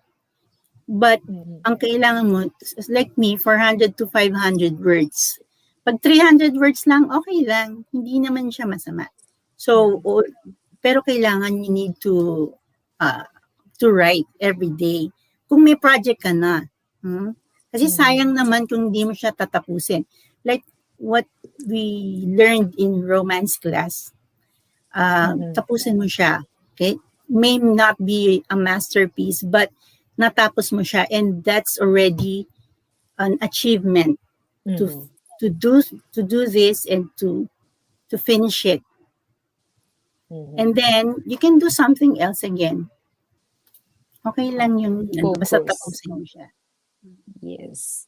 But Mhm. ang kailangan mo, like me, 400 to 500 words. Pag 300 words lang, okay lang. Hindi naman siya masama. So, Mhm. pero kailangan you need uh, to write every day. Kung may project ka na. Hmm? Kasi Mhm. sayang naman kung hindi mo siya tatapusin. Like what we learned in romance class, Mhm. tapusin mo siya. Okay? May not be a masterpiece, but natapos mo siya and that's already an achievement to Mhm. to do to do this and to finish it. Mhm. And then you can do something else again. Okay lang Okay. yung ano, basta Focus. tapusin mo siya. Yes.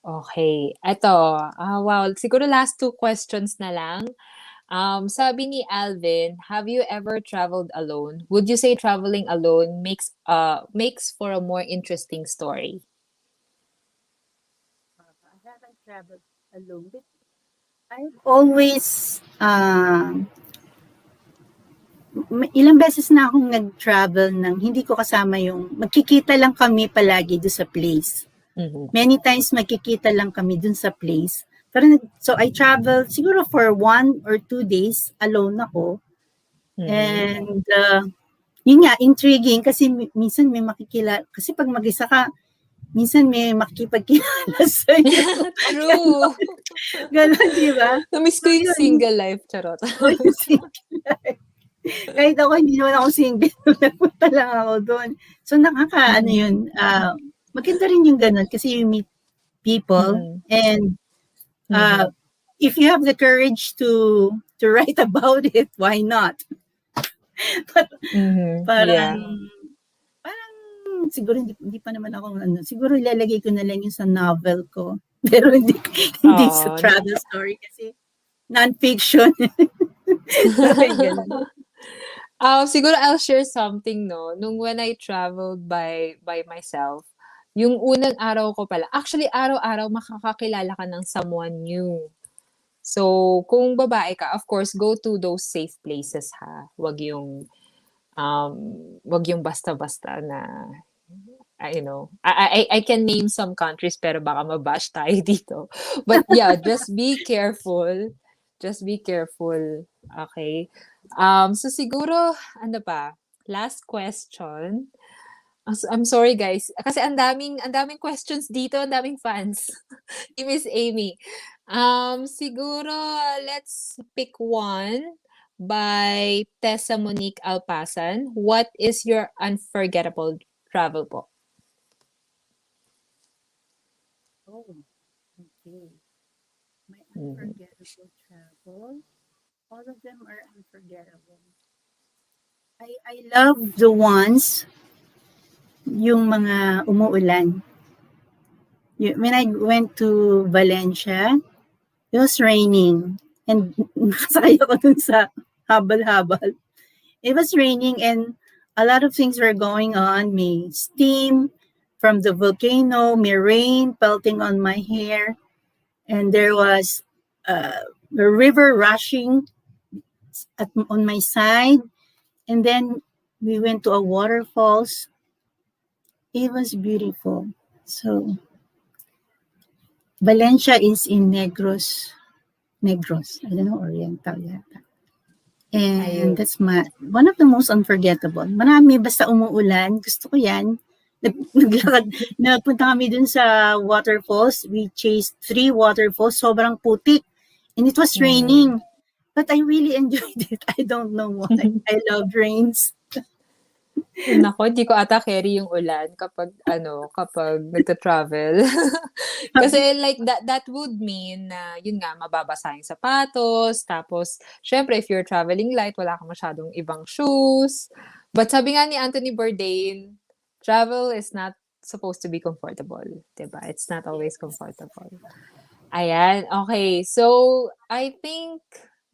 Okay. Eto, wow, siguro last two questions na lang. Sabi ni Alvin, have you ever traveled alone? Would you say traveling alone makes for a more interesting story? I haven't traveled alone, but I've always, ilang beses na akong nag-travel ng hindi ko kasama yung, magkikita lang kami palagi doon sa place. Mhm. Many times magkikita lang kami dun sa place. Pero so I traveled siguro for 1 or 2 days alone ako. Mhm. And yun nga, intriguing kasi minsan may makikilala. Kasi pag mag-isa ka, minsan may makikipagkilala sa'yo. True. Ganon, di ba? Na-miss So ko yung yun, single life, charot. oh, yung single. Kahit ako, hindi naman ako single. Nagpunta lang ako doon. So ano Mhm. yun, maganda rin yung ganon kasi you meet people Mhm. and Mhm. if you have the courage to write about it, why not? But Mhm. parang Yeah. parang siguro hindi pa naman ako ano, siguro ilalagay ko na lang yung sa novel ko. Pero hindi sa Oh. travel story kasi non-fiction. Sorry, ganun. Siguro I'll share something 'no, nung when I traveled by myself, yung unang araw ko pala actually araw-araw makakakilala ka ng someone new. So, kung babae ka, of course, go to those safe places ha. Um, wag yung basta-basta na, you know, I can name some countries pero baka mabash tayo dito. But yeah, just be careful. Just be careful. Okay. So siguro, ano pa? Last question. I'm sorry guys. Kasi ang daming questions dito, ang daming fans. Ni Miss Amy. Siguro, let's pick one by Tessa Monique Alpasan. What is your unforgettable travel po? Oh, okay. My Mhm. unforgettable travel. All of them are unforgettable. I love the ones yung mga umuulan. When I went to Valencia, it was raining and nakasakay ako dun sa habal-habal. It was raining and a lot of things were going on. May steam from the volcano, may rain pelting on my hair, and there was the river rushing on my side, and then we went to a waterfalls. It was beautiful. So Valencia is in Negros. I don't know, Oriental yata. And Ayun. that's one of the most unforgettable. Marami, basta umuulan, gusto ko yan. Naglakad, napunta kami dun sa waterfalls. We chased 3 waterfalls. Sobrang putik. And it was Mm. raining. But I really enjoyed it. I don't know why. I love rains. Naku, hindi ko ata carry yung ulan kapag ano, kapag nagta-travel. Kasi like that would mean na yun nga mababasa yung sapatos, tapos syempre if you're traveling light, wala kang masyadong ibang shoes. But sabi nga ni Anthony Bourdain, travel is not supposed to be comfortable, 'di ba? It's not always comfortable. Ayan, okay. So, I think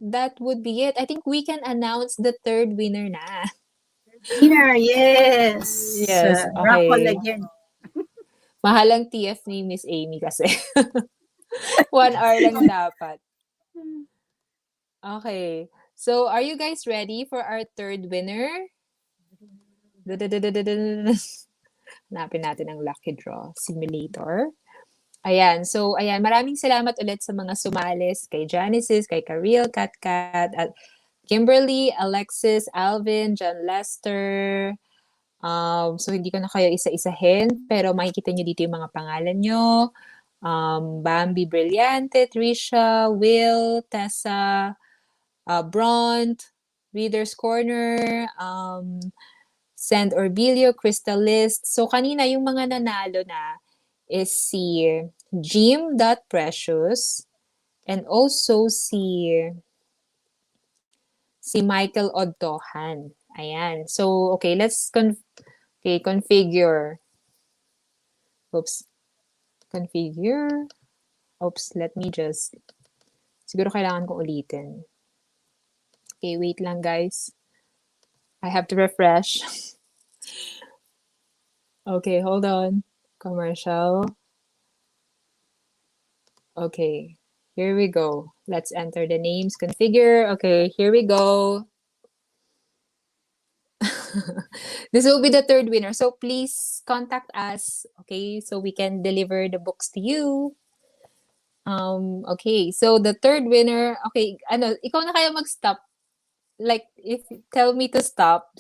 that would be it. I think we can announce the third winner na. Dinner, yes. Yes, Raffle okay. again. Mahalang TF ni Miss Amy kasi. 1 hour lang dapat. Okay. So, are you guys ready for our third winner? Dadadadadadadada. Hanapin natin ang lucky draw simulator. Ayan. So, ayan. Maraming salamat ulit sa mga sumalis. Kay Genesis, kay Karil, Katkat, at Kimberly, Alexis, Alvin, John Lester. So, hindi ko na kayo isa-isahin, pero makikita nyo dito yung mga pangalan nyo. Bambi Brillante, Trisha, Will, Tessa, Bront, Reader's Corner, Send Orbilio, Crystal List. So, kanina yung mga nanalo na is si Jim.Precious and also si Michael Odtohan. Ayan. So, okay, let's configure. Oops. Configure. Oops, let me just siguro kailangan ko ulitin. Okay, wait lang guys. I have to refresh. Okay, hold on. Commercial. Okay, here we go. Let's enter the names. Configure. Okay, here we go. This will be the third winner. So please contact us, okay, so we can deliver the books to you. Okay, so the third winner, okay, ano, ikaw na kaya mag-stop. Like, if tell me to stop.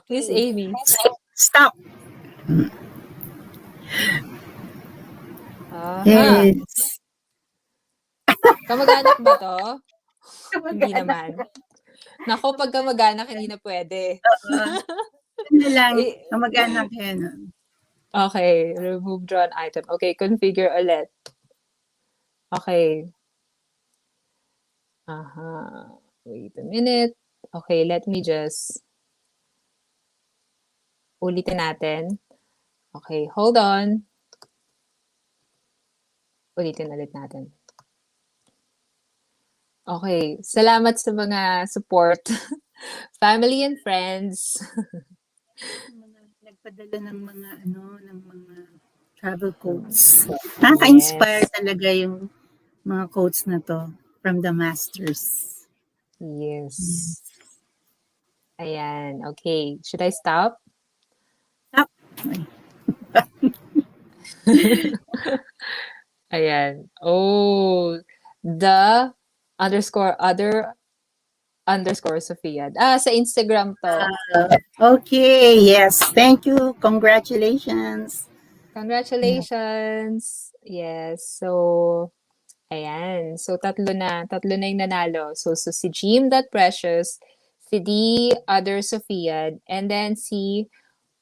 Miss Okay. Amy. Stop. Aha. Yes. Kamag-anak ba to? Hindi naman. Nako, pag kamag-anak, hindi na pwede. Ano lang, Eh, kamag-anak yan. okay, remove drawn item. Okay, configure ulit. Okay. Aha. Wait a minute. Okay, let me just ulitin natin. Okay, hold on. Ulitin ulit natin. Okay, salamat sa mga support. Family and friends. Nagpadala ng mga travel quotes. Nakaka-inspire Yes. talaga yung mga quotes na to from the masters. Yes. Ayan. Okay. Should I stop? Stop. Ayan. Oh, the other_Sophia. Sa Instagram to. Okay, yes. Thank you. Congratulations. Congratulations. Yes. So, ayan. So, tatlo na yung nanalo. So si Jim.Precious, si the other Sophia, and then si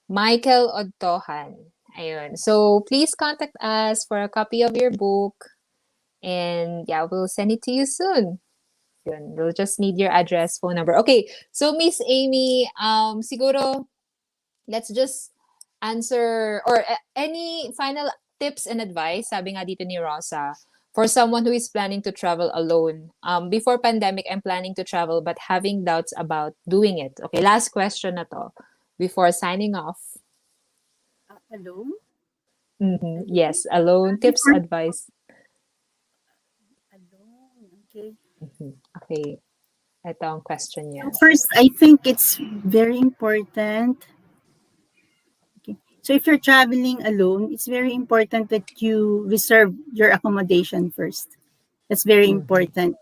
Michael Odtohan. Ayun. So, please contact us for a copy of your book. And yeah, we'll send it to you soon. Yun. We'll just need your address, phone number. Okay. So, Miss Amy, siguro, let's just answer or any final tips and advice, sabi nga dito ni Rosa, for someone who is planning to travel alone. Before pandemic, I'm planning to travel but having doubts about doing it. Okay, last question na to before signing off. Alone? Yes, alone. Tips, Before advice. alone. Okay. Ito ang question So niya. first, I think it's very important. Okay. So if you're traveling alone, it's very important that you reserve your accommodation first. That's very Mhm. important.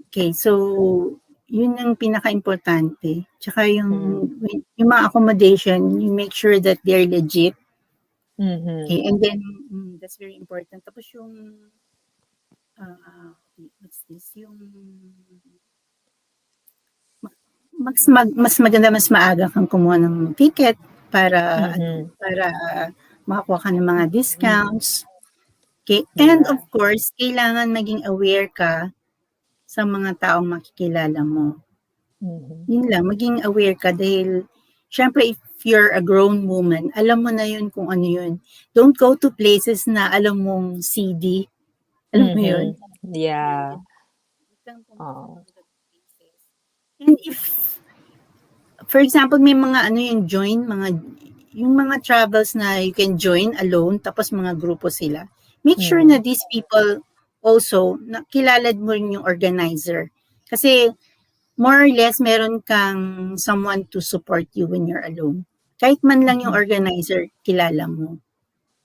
Okay, so yun ang pinaka-importante. Tsaka Mhm. yung mga accommodation, you make sure that they're legit. Mhm. Okay, and then that's very important. Tapos what's this? Yung mas maganda mas maaga kang kumuha ng ticket para Mhm. para makakuha ka ng mga discounts. Okay, and of Yeah. course, kailangan maging aware ka sa mga taong makikilala mo. Mhm. Yun lang, maging aware ka dahil syempre if you're a grown woman, alam mo na yun kung ano yun. Don't go to places na alam mong CD. Alam mo yun? Mhm. Yeah. Huwag kang pumunta ng Oh. mga ganung places. And if, for example, may mga ano yung yung mga travels na you can join alone, tapos mga grupo sila. Make sure na Mhm. these people also, na kilala mo rin yung organizer. Kasi more or less meron kang someone to support you when you're alone. Kahit man lang yung Mhm. organizer, kilala mo.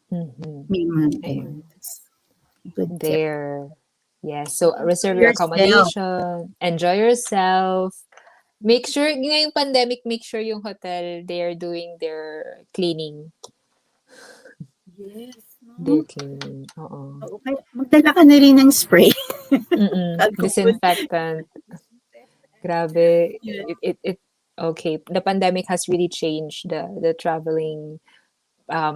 Mhm. May mga ganun. Ayun. That's a good tip. There. Yes. And So enjoy reserve your yourself. accommodation, enjoy yourself. Make sure ngayong pandemic, make sure yung hotel they are doing Yes, their no? cleaning. Oo. Oo, kaya magdala ka na rin ng spray. Alcohol. Disinfectant. Grabe. Yeah. Okay. The pandemic has really changed the traveling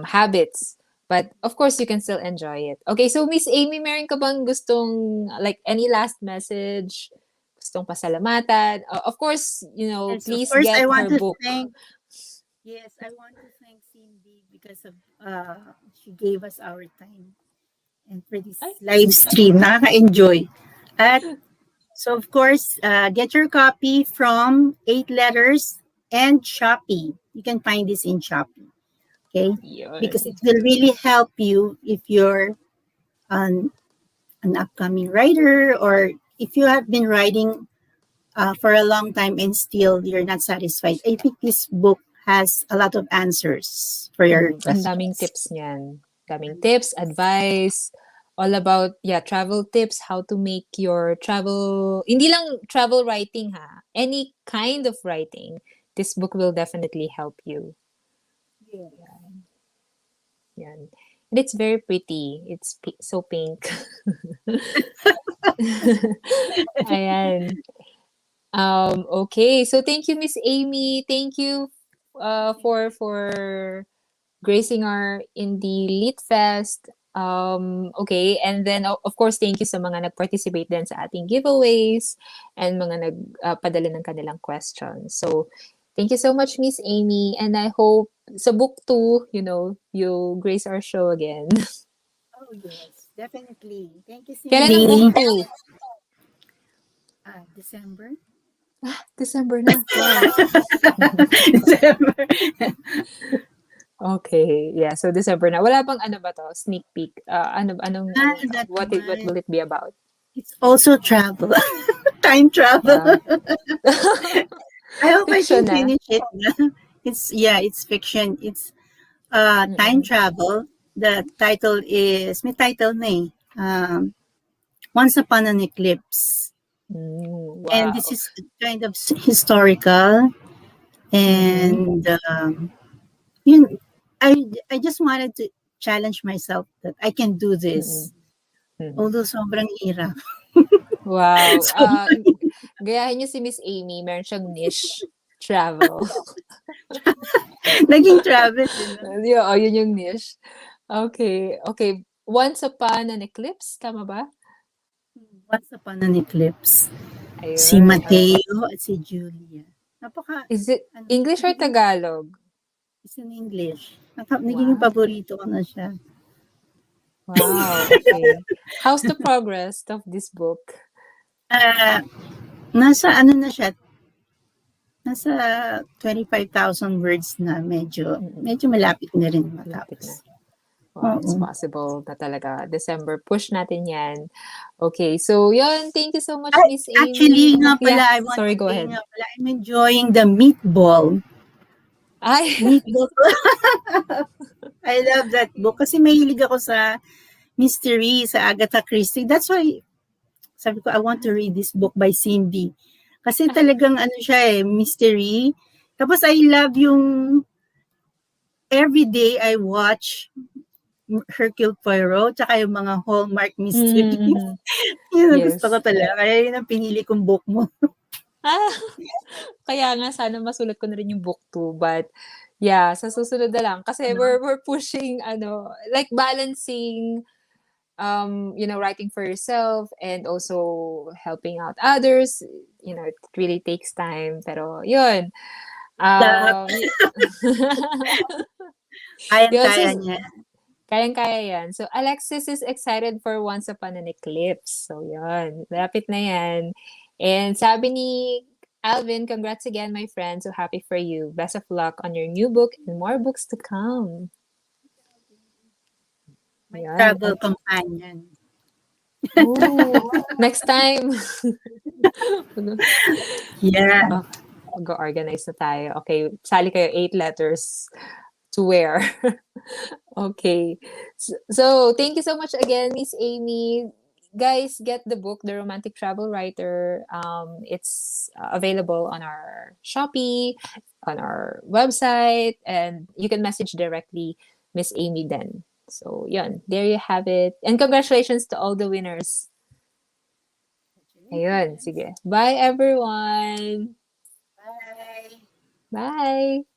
habits. But of course, you can still enjoy it. Okay, so Miss Amy, meron ka bang gustong, like, any last message? Gustong pasalamatan? Of course, Yes, of please course, get her book. I want to thank Cindy because of she gave us our time and for this Ay, live stream. Nakaka-enjoy. At so of course, get your copy from 8 Letters and Shopee. You can find this in Shopee, okay? Because it yun. will really help you if you're an, an upcoming writer or if you have been writing for a long time and still you're not satisfied. I think this book has a lot of answers for your Ang daming questions. tips niyan. Daming tips, advice, all about, yeah, travel tips, how to make your travel, hindi lang travel writing ha, any kind of writing. This book will definitely help you. Yeah. Yan. And it's very pretty. It's so pink. Ayan. Okay. So thank you, Miss Amy. Thank you for gracing our Indie Lit Fest. Okay. And then, of course, thank you sa mga nag-participate din sa ating giveaways and mga nagpadala ng kanilang questions. So, thank you so much, Miss Amy. And I hope sa book 2, you grace our show again. Oh, yes, definitely. Thank you, Kailan ang book Cindy. 2? December? December na. Wow. December. Okay. Yeah, so December na. Wala bang ano ba to? Sneak peek. Anong That what one. will it be about? It's also travel. Time travel. Wow. I hope I Fiction can na. finish it. It's fiction. It's time Mm-mm. travel. The title is may title na eh. Once Upon an Eclipse. And this Wow. is kind of historical Mm-hmm. and yun, I just wanted to challenge myself that I can do Mm-mm. this. Mm-hmm. Although sobrang hirap. Wow. So, Gayahin niyo si Miss Amy. Meron siyang niche. Travel. naging travel, you know? Yun yung niche. Okay. Okay. Once Upon an Eclipse. Tama ba? Once Upon an Eclipse. Si Ayun. Mateo at si Julia. Napaka, Is it ano, English or nagiging, Tagalog? it's in English. Nagiging Wow. paborito ko na siya. Wow. Okay. How's the progress of this book? Ah, nasa ano na siya, nasa 25,000 words na medyo Mm-mm. medyo malapit na rin Lapit matapos. na. Wow, it's possible na talaga. December, push natin yan. Okay, so yun. Thank you so much, Ay, Miss Amy. actually nga Yeah, pala, I want sorry, to go say ahead. nga pala, I'm enjoying the meatball. Ay, Meatball. I love that book kasi mahilig ako sa mystery, sa Agatha Christie. That's why, sabi ko, I want to read this book by Cindy. Kasi talagang ano siya mystery. Tapos I love yung every day I watch Hercule Poirot, tsaka yung mga Hallmark mystery. mhm. Yun ang gusto ko Yes. talaga. Kaya yun ang pinili kong book mo. Ah, kaya nga sana masulat ko na rin yung book 2, but yeah, sa susunod na lang kasi No? we're pushing ano, like balancing writing for yourself and also helping out others. It really takes time, pero yun. Lahat, Um, yun, so kayang-kaya niya. kayang-kaya yan. So, Alexis is excited for Once Upon an Eclipse. So, yun. Lapit na yan. And sabi ni Alvin, congrats again, my friend. So happy for you. Best of luck on your new book and more books to come. My Yan. travel companion. Oh, next time. Yeah. Oh, mag-organize na tayo. Okay, sali kayo 8 letters to wear. Okay. So, thank you so much again, Miss Amy. Guys, get the book, The Romantic Travel Writer. It's available on our Shopee, on our website, and you can message directly Miss Amy then. So, yun. There you have it. And congratulations to all the winners. Ayun, sige. Bye, everyone. Bye. Bye.